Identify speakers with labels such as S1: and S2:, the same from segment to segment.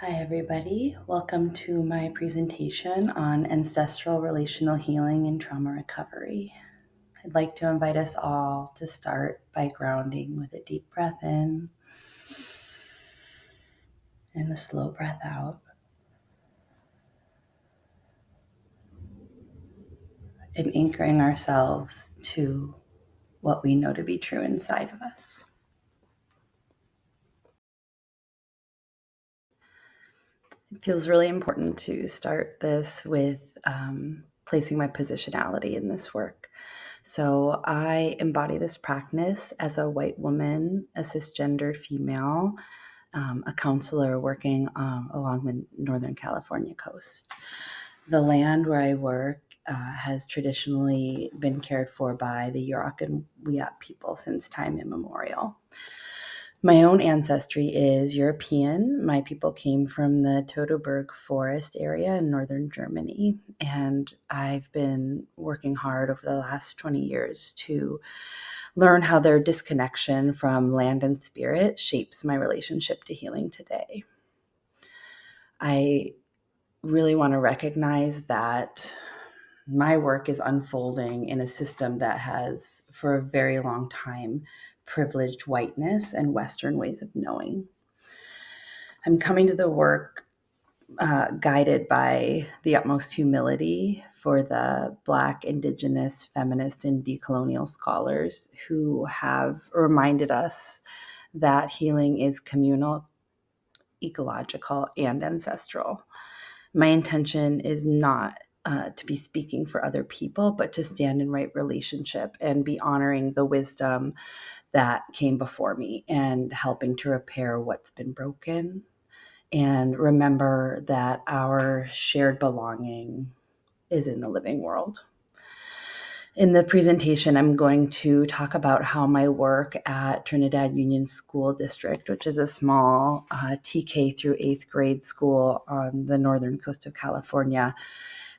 S1: Hi, everybody. Welcome to my presentation on ancestral relational healing and trauma recovery. I'd like to invite us all to start by grounding with a deep breath in and a slow breath out, and anchoring ourselves to what we know to be true inside of us. It feels really important to start this with placing my positionality in this work. So I embody this practice as a white woman, a cisgender female, a counselor working along the Northern California coast. The land where I work has traditionally been cared for by the Yurok and Wiyot people since time immemorial. My own ancestry is European. My people came from the Teutoburg forest area in northern Germany, and I've been working hard over the last 20 years to learn how their disconnection from land and spirit shapes my relationship to healing today. I really want to recognize that my work is unfolding in a system that has, for a very long time, privileged whiteness and Western ways of knowing. I'm coming to the work guided by the utmost humility for the Black, Indigenous, feminist, and decolonial scholars who have reminded us that healing is communal, ecological, and ancestral. My intention is not to be speaking for other people, but to stand in right relationship and be honoring the wisdom that came before me and helping to repair what's been broken. And remember that our shared belonging is in the living world. In the presentation, I'm going to talk about how my work at Trinidad Union School District, which is a small TK through 8th grade school on the northern coast of California,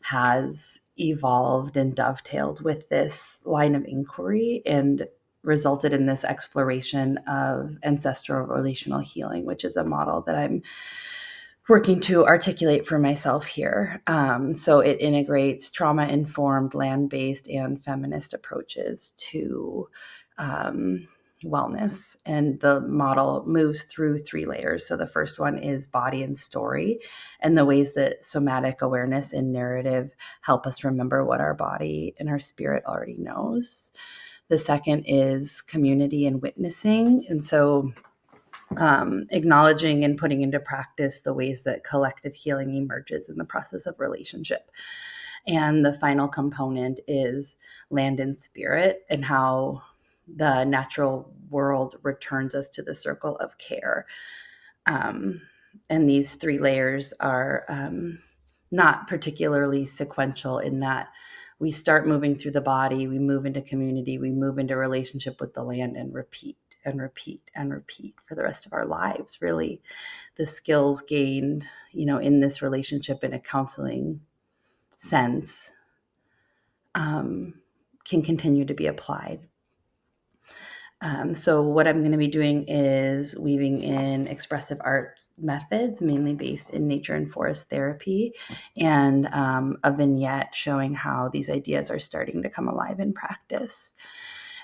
S1: has evolved and dovetailed with this line of inquiry and resulted in this exploration of ancestral relational healing, which is a model that I'm working to articulate for myself here. So it integrates trauma-informed, land-based, and feminist approaches to wellness. And the model moves through 3 layers. So the first one is body and story, and the ways that somatic awareness and narrative help us remember what our body and our spirit already knows. The second is community and witnessing. And so acknowledging and putting into practice the ways that collective healing emerges in the process of relationship. And the final component is land and spirit, and how the natural world returns us to the circle of care. And these 3 layers are not particularly sequential in that we start moving through the body, we move into community, we move into relationship with the land, and repeat and repeat and repeat for the rest of our lives. Really, the skills gained, in this relationship in a counseling sense can continue to be applied. So what I'm going to be doing is weaving in expressive arts methods, mainly based in nature and forest therapy, and a vignette showing how these ideas are starting to come alive in practice.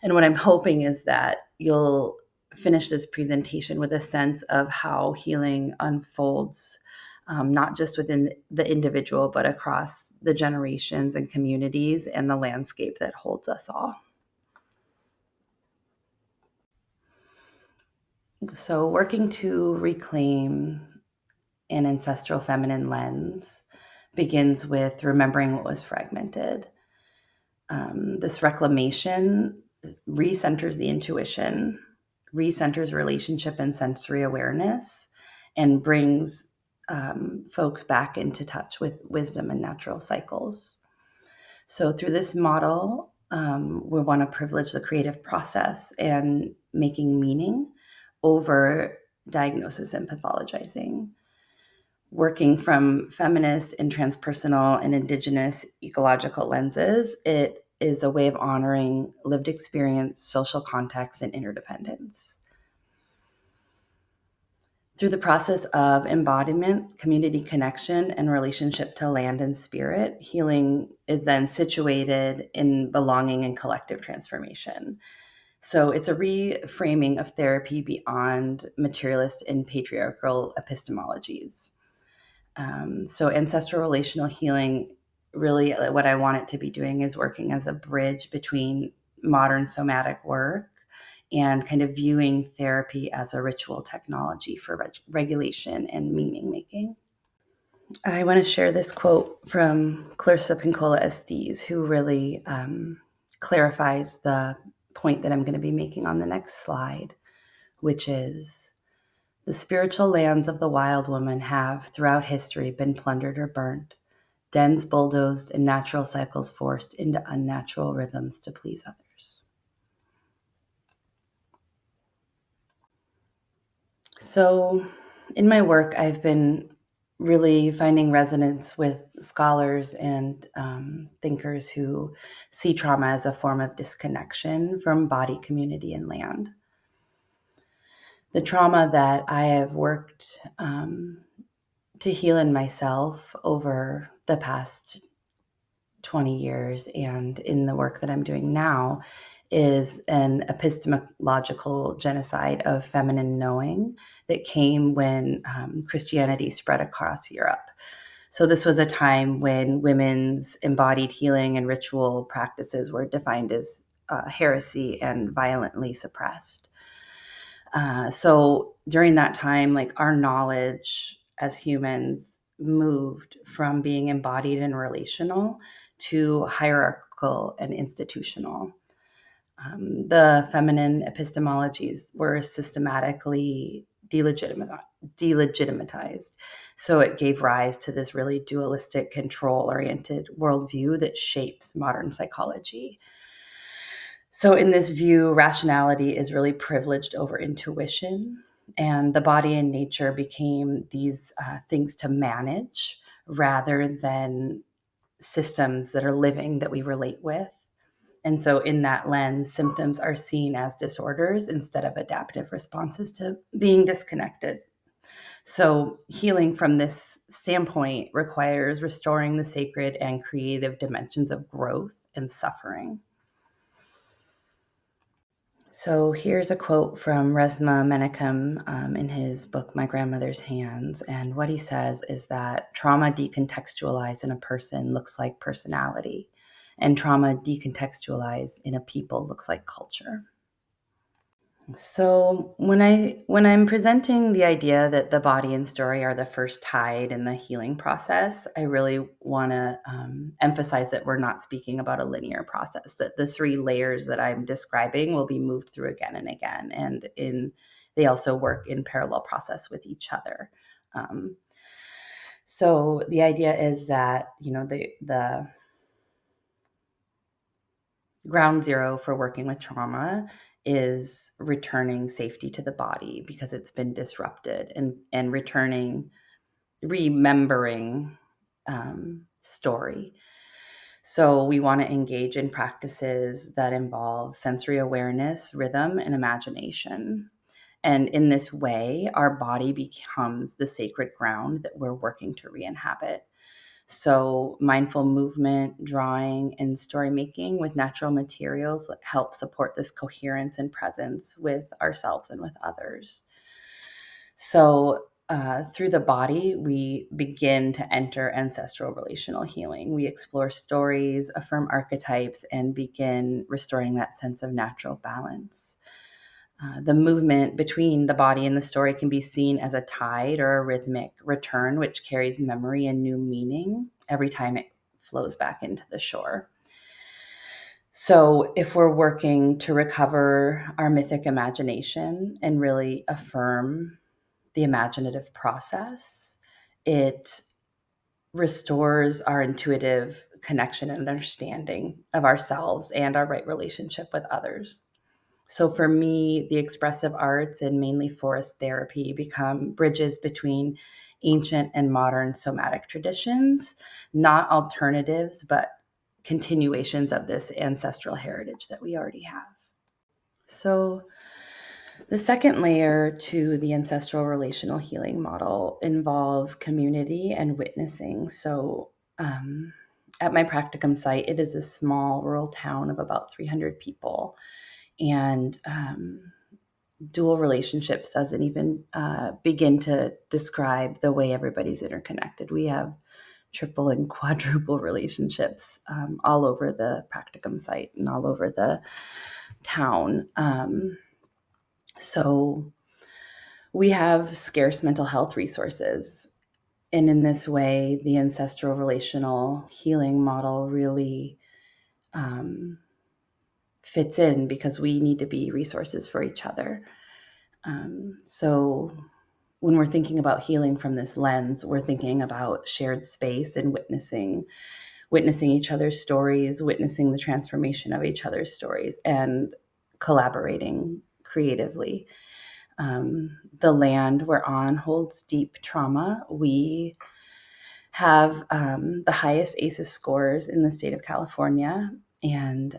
S1: And what I'm hoping is that you'll finish this presentation with a sense of how healing unfolds, not just within the individual, but across the generations and communities and the landscape that holds us all. So working to reclaim an ancestral feminine lens begins with remembering what was fragmented. This reclamation recenters the intuition, recenters relationship and sensory awareness, and brings folks back into touch with wisdom and natural cycles. So through this model, we want to privilege the creative process and making meaning over diagnosis and pathologizing. Working from feminist and transpersonal and indigenous ecological lenses, it is a way of honoring lived experience, social context, and interdependence. Through the process of embodiment, community connection, and relationship to land and spirit, healing is then situated in belonging and collective transformation. So it's a reframing of therapy beyond materialist and patriarchal epistemologies. So ancestral relational healing, really what I want it to be doing is working as a bridge between modern somatic work and kind of viewing therapy as a ritual technology for regulation and meaning making. I want to share this quote from Clarissa Pinkola Estes, who really clarifies the point that I'm going to be making on the next slide, which is: the spiritual lands of the wild woman have, throughout history, been plundered or burnt, dens bulldozed, and natural cycles forced into unnatural rhythms to please others. So, in my work, I've been really finding resonance with scholars and thinkers who see trauma as a form of disconnection from body, community, and land. The trauma that I have worked to heal in myself over the past 20 years and in the work that I'm doing now is an epistemological genocide of feminine knowing that came when Christianity spread across Europe. So this was a time when women's embodied healing and ritual practices were defined as heresy and violently suppressed. So during that time, like, our knowledge as humans moved from being embodied and relational to hierarchical and institutional. The feminine epistemologies were systematically delegitimized. So it gave rise to this really dualistic, control-oriented worldview that shapes modern psychology. So in this view, rationality is really privileged over intuition, and the body and nature became these things to manage rather than systems that are living that we relate with. And so in that lens, symptoms are seen as disorders instead of adaptive responses to being disconnected. So healing from this standpoint requires restoring the sacred and creative dimensions of growth and suffering. So here's a quote from Resmaa Menakem in his book, My Grandmother's Hands. And what he says is that trauma decontextualized in a person looks like personality, and trauma decontextualized in a people looks like culture. So when I'm presenting the idea that the body and story are the first tide in the healing process, I really want to emphasize that we're not speaking about a linear process, that the three layers that I'm describing will be moved through again and again, and they also work in parallel process with each other. So the idea is that, the ground zero for working with trauma is returning safety to the body because it's been disrupted, and remembering story. So we want to engage in practices that involve sensory awareness, rhythm, and imagination. And in this way, our body becomes the sacred ground that we're working to re-inhabit. So mindful movement, drawing, and story making with natural materials help support this coherence and presence with ourselves and with others. So through the body, we begin to enter ancestral relational healing. We explore stories, affirm archetypes, and begin restoring that sense of natural balance. The movement between the body and the story can be seen as a tide or a rhythmic return, which carries memory and new meaning every time it flows back into the shore. So if we're working to recover our mythic imagination and really affirm the imaginative process, it restores our intuitive connection and understanding of ourselves and our right relationship with others. So for me, the expressive arts and mainly forest therapy become bridges between ancient and modern somatic traditions, not alternatives, but continuations of this ancestral heritage that we already have. So The second layer to the ancestral relational healing model involves community and witnessing. So, at my practicum site, it is a small rural town of about 300 people, and dual relationships doesn't even begin to describe the way everybody's interconnected. We have triple and quadruple relationships all over the practicum site and all over the town. So we have scarce mental health resources. And in this way, the ancestral relational healing model really fits in because we need to be resources for each other. So when we're thinking about healing from this lens, we're thinking about shared space and witnessing each other's stories, witnessing the transformation of each other's stories, and collaborating creatively. The land we're on holds deep trauma. We have the highest ACEs scores in the state of California, and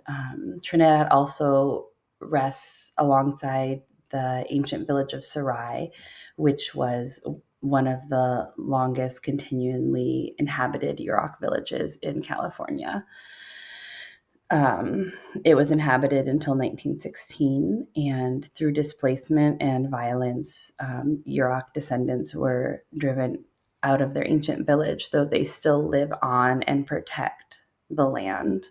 S1: Trinidad also rests alongside the ancient village of Sarai, which was one of the longest continually inhabited Yurok villages in California. It was inhabited until 1916, and through displacement and violence, Yurok descendants were driven out of their ancient village, though they still live on and protect the land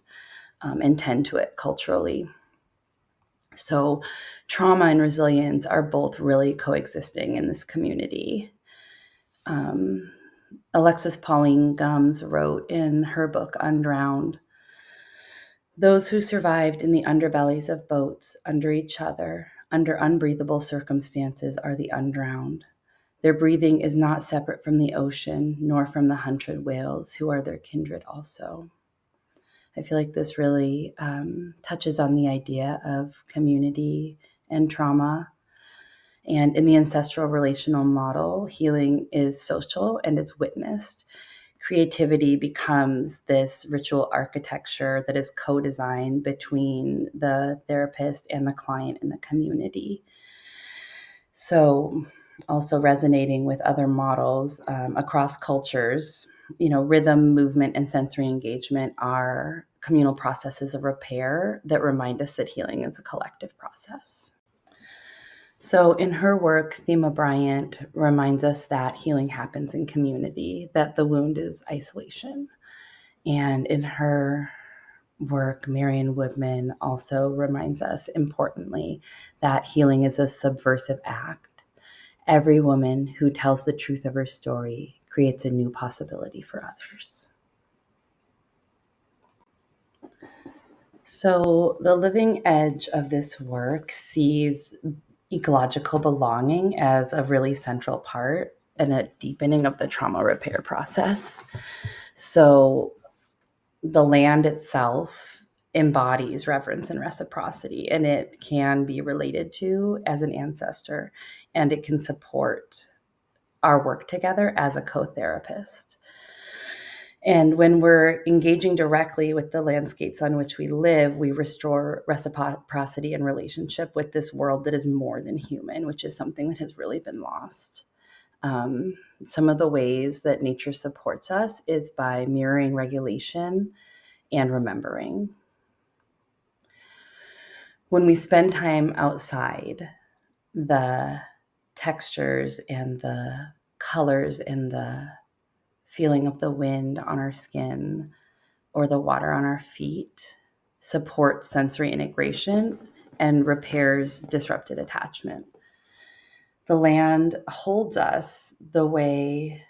S1: and tend to it culturally. So trauma and resilience are both really coexisting in this community. Alexis Pauline Gumbs wrote in her book, Undrowned, "Those who survived in the underbellies of boats under each other, under unbreathable circumstances, are the undrowned. Their breathing is not separate from the ocean, nor from the hunted whales, who are their kindred also." I feel like this really touches on the idea of community and trauma. And in the ancestral relational model, healing is social and it's witnessed. Creativity becomes this ritual architecture that is co-designed between the therapist and the client and the community. So also resonating with other models across cultures, rhythm, movement, and sensory engagement are communal processes of repair that remind us that healing is a collective process. So in her work, Thema Bryant reminds us that healing happens in community, that the wound is isolation. And in her work, Marion Woodman also reminds us, importantly, that healing is a subversive act. Every woman who tells the truth of her story creates a new possibility for others. So the living edge of this work sees ecological belonging as a really central part and a deepening of the trauma repair process. So the land itself embodies reverence and reciprocity, and it can be related to as an ancestor, and it can support our work together as a co-therapist. And when we're engaging directly with the landscapes on which we live, we restore reciprocity and relationship with this world that is more than human, which is something that has really been lost. Some of the ways that nature supports us is by mirroring regulation and remembering. When we spend time outside, the textures and the colors and the feeling of the wind on our skin or the water on our feet supports sensory integration and repairs disrupted attachment. The land holds us the way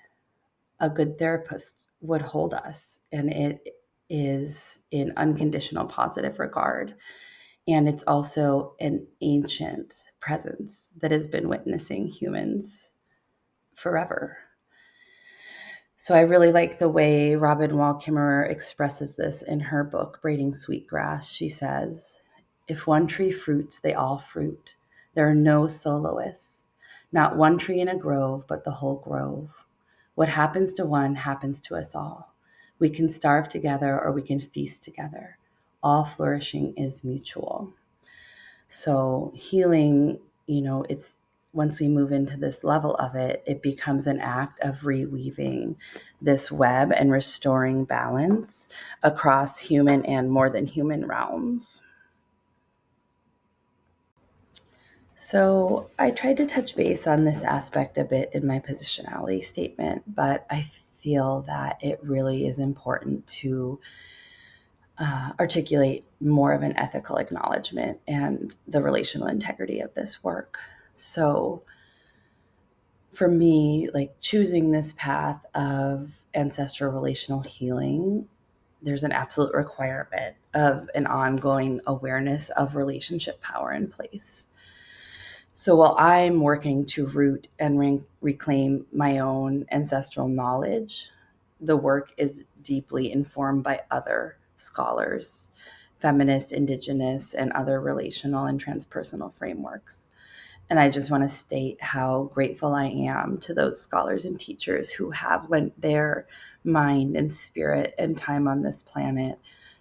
S1: a good therapist would hold us, and it is in unconditional positive regard. And it's also an ancient presence that has been witnessing humans forever. So I really like the way Robin Wall Kimmerer expresses this in her book, Braiding Sweetgrass. She says, "If one tree fruits, they all fruit. There are no soloists. Not one tree in a grove, but the whole grove. What happens to one happens to us all. We can starve together or we can feast together. All flourishing is mutual." So healing it's once we move into this level of it, it becomes an act of reweaving this web and restoring balance across human and more than human realms. So I tried to touch base on this aspect a bit in my positionality statement, but I feel that it really is important to articulate more of an ethical acknowledgement and the relational integrity of this work. So for me, like choosing this path of ancestral relational healing, there's an absolute requirement of an ongoing awareness of relationship power in place. So while I'm working to root and reclaim my own ancestral knowledge, the work is deeply informed by other scholars, feminist, indigenous, and other relational and transpersonal frameworks. And I just want to state how grateful I am to those scholars and teachers who have lent their mind and spirit and time on this planet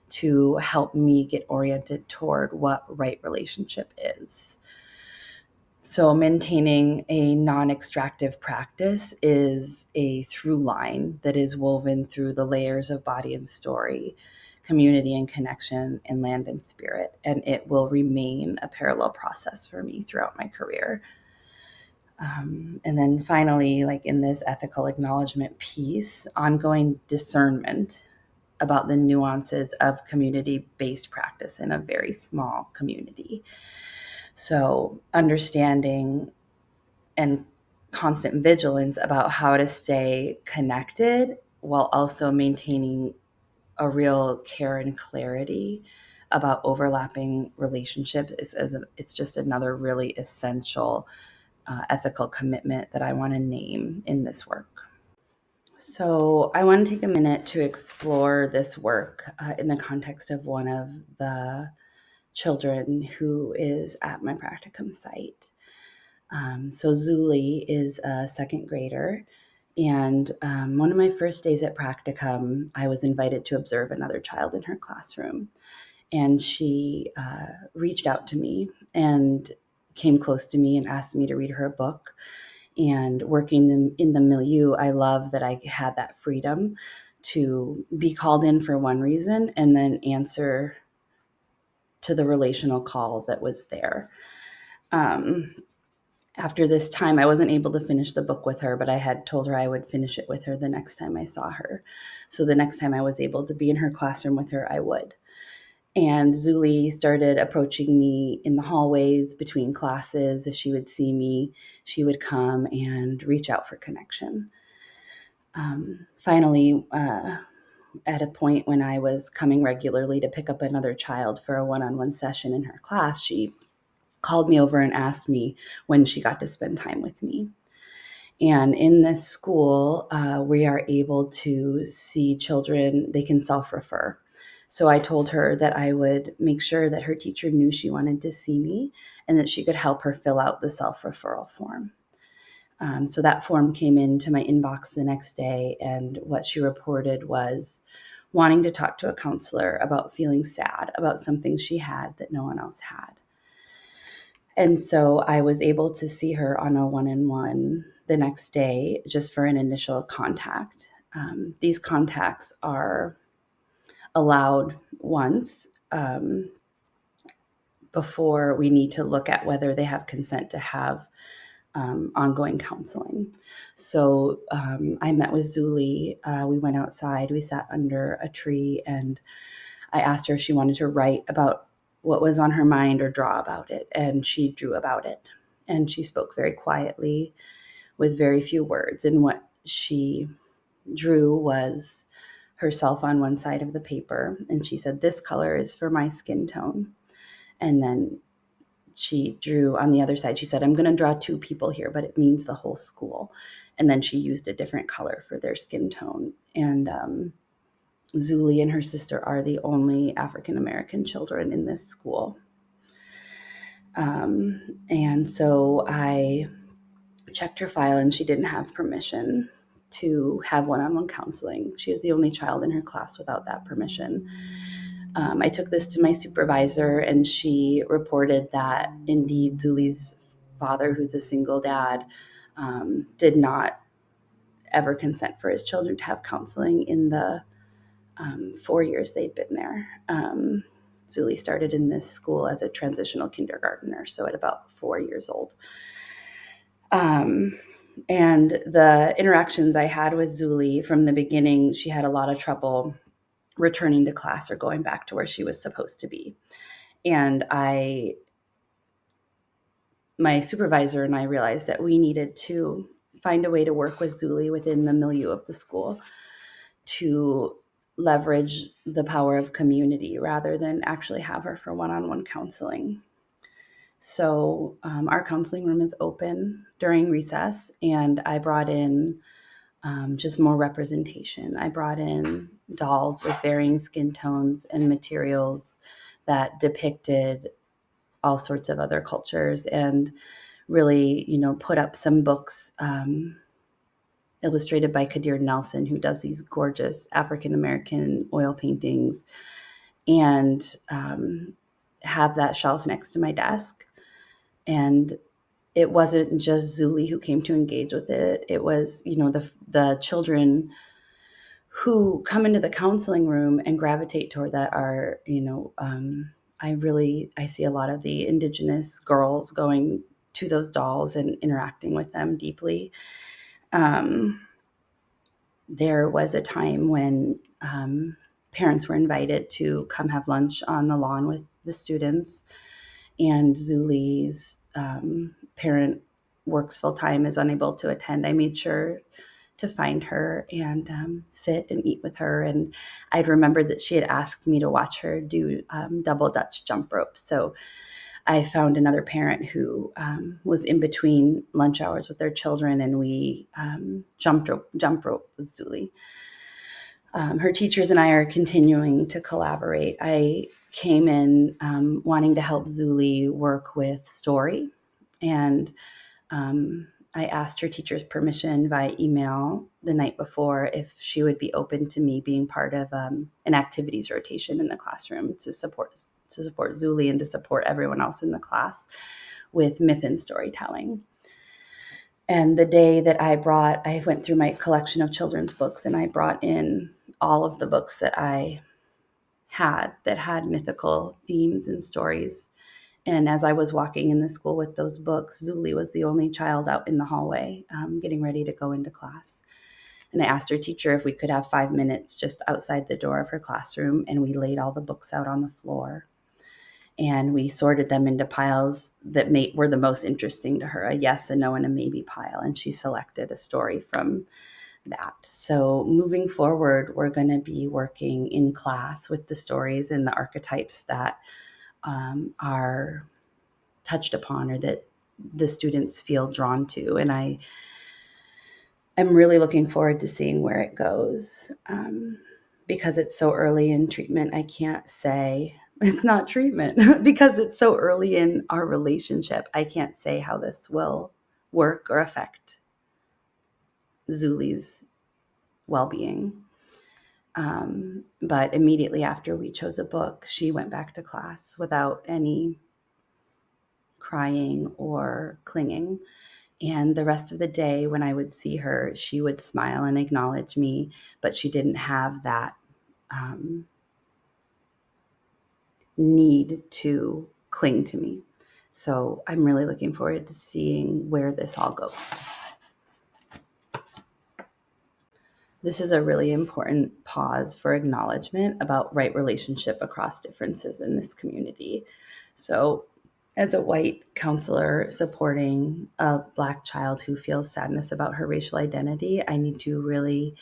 S1: to help me get oriented toward what right relationship is. So maintaining a non-extractive practice is a through line that is woven through the layers of body and story, community and connection, and land and spirit. And it will remain a parallel process for me throughout my career. And then finally, like in this ethical acknowledgement piece, ongoing discernment about the nuances of community-based practice in a very small community. So understanding and constant vigilance about how to stay connected while also maintaining a real care and clarity about overlapping relationships. It's just another really essential ethical commitment that I want to name in this work. So I want to take a minute to explore this work in the context of one of the children who is at my practicum site. So Zuli is a second grader, and one of my first days at practicum, I was invited to observe another child in her classroom, and she reached out to me and came close to me and asked me to read her a book. And working in the milieu, I love that I had that freedom to be called in for one reason and then answer to the relational call that was there. After this time, I wasn't able to finish the book with her, but I had told her I would finish it with her the next time I saw her. So the next time I was able to be in her classroom with her, I would. And Zuli started approaching me in the hallways between classes. If she would see me, she would come and reach out for connection. Finally, at a point when I was coming regularly to pick up another child for a one-on-one session in her class, she called me over and asked me when she got to spend time with me. And in this school, we are able to see children, they can self-refer. So I told her that I would make sure that her teacher knew she wanted to see me and that she could help her fill out the self-referral form. So that form came into my inbox the next day, and what she reported was wanting to talk to a counselor about feeling sad about something she had that no one else had. And so I was able to see her on a one-on-one the next day just for an initial contact. These contacts are allowed once before we need to look at whether they have consent to have ongoing counseling. So I met with Zuli. We went outside. We sat under a tree, and I asked her if she wanted to write about what was on her mind or draw about it, and she drew about it. And she spoke very quietly with very few words. And what she drew was herself on one side of the paper, and she said, "This color is for my skin tone." And then she drew on the other side. She said, "I'm going to draw two people here, but it means the whole school." And then she used a different color for their skin tone. And Zuli and her sister are the only African-American children in this school. And so I checked her file, and she didn't have permission to have one-on-one counseling. She was the only child in her class without that permission. I took this to my supervisor, and she reported that indeed Zuli's father, who's a single dad, did not ever consent for his children to have counseling in the 4 years they'd been there. Zuli started in this school as a transitional kindergartner, so at about 4 years old. And the interactions I had with Zuli from the beginning, she had a lot of trouble returning to class or going back to where she was supposed to be. And my supervisor and I realized that we needed to find a way to work with Zuli within the milieu of the school to leverage the power of community rather than actually have her for one-on-one counseling. So our counseling room is open during recess, and I brought in just more representation. I brought in dolls with varying skin tones and materials that depicted all sorts of other cultures, and really, put up some books illustrated by Kadir Nelson, who does these gorgeous African-American oil paintings, and have that shelf next to my desk. And it wasn't just Zuli who came to engage with it. It was, the children who come into the counseling room and gravitate toward that are, I see a lot of the Indigenous girls going to those dolls and interacting with them deeply. There was a time when parents were invited to come have lunch on the lawn with the students, and Zuli's parent works full time, is unable to attend. I made sure to find her and sit and eat with her. And I'd remembered that she had asked me to watch her do double Dutch jump rope. So I found another parent who was in between lunch hours with their children, and we jump rope with Zuli. Her teachers and I are continuing to collaborate. I came in wanting to help Zuli work with story, and I asked her teacher's permission via email the night before if she would be open to me being part of an activities rotation in the classroom to support Zuli and to support everyone else in the class with myth and storytelling. And the day that I went through my collection of children's books, and I brought in all of the books that I had that had mythical themes and stories. And as I was walking in the school with those books, Zuli was the only child out in the hallway getting ready to go into class. And I asked her teacher if we could have 5 minutes just outside the door of her classroom, and we laid all the books out on the floor. And we sorted them into piles that were the most interesting to her, a yes, a no, and a maybe pile. And she selected a story from that. So moving forward, we're going to be working in class with the stories and the archetypes that are touched upon or that the students feel drawn to. And I'm really looking forward to seeing where it goes. Because it's so early in treatment, I can't say it's not treatment because it's so early in our relationship. I can't say how this will work or affect Zuli's well-being. But immediately after we chose a book, she went back to class without any crying or clinging. And the rest of the day, when I would see her, she would smile and acknowledge me, but she didn't have that need to cling to me. So I'm really looking forward to seeing where this all goes. This is a really important pause for acknowledgement about right relationship across differences in this community. So as a white counselor supporting a Black child who feels sadness about her racial identity, I need to really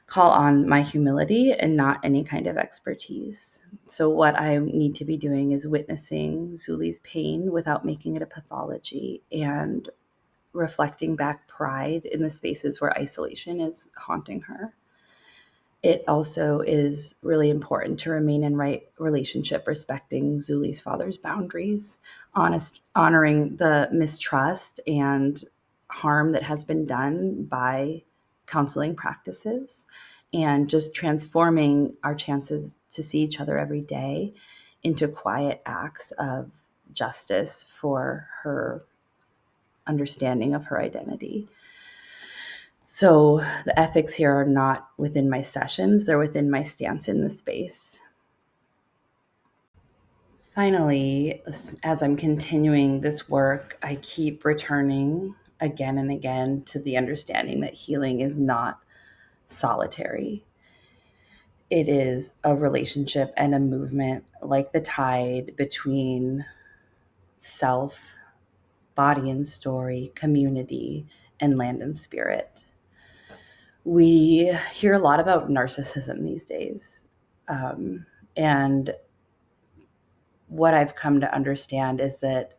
S1: call on my humility and not any kind of expertise. So what I need to be doing is witnessing Zuli's pain without making it a pathology, and reflecting back pride in the spaces where isolation is haunting her. It also is really important to remain in right relationship, respecting Zuli's father's boundaries, honoring the mistrust and harm that has been done by counseling practices, and just transforming our chances to see each other every day into quiet acts of justice for her understanding of her identity. So the ethics here are not within my sessions, they're within my stance in the space. Finally, as I'm continuing this work, I keep returning again and again to the understanding that healing is not solitary. It is a relationship and a movement like the tide between self, body and story, community, and land and spirit. We hear a lot about narcissism these days. And what I've come to understand is that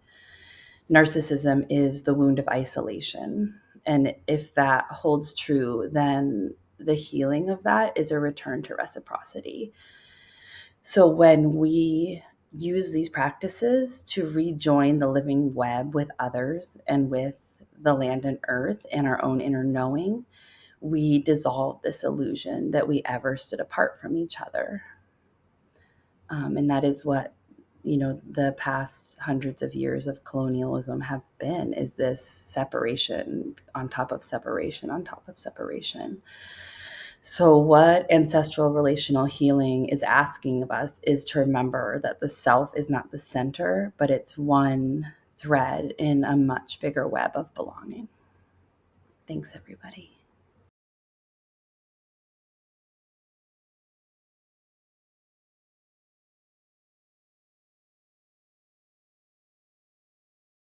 S1: narcissism is the wound of isolation. And if that holds true, then the healing of that is a return to reciprocity. So when we use these practices to rejoin the living web with others and with the land and earth and our own inner knowing, we dissolve this illusion that we ever stood apart from each other. And that is what, the past hundreds of years of colonialism have been, is this separation on top of separation on top of separation. So what ancestral relational healing is asking of us is to remember that the self is not the center, but it's one thread in a much bigger web of belonging. Thanks, everybody.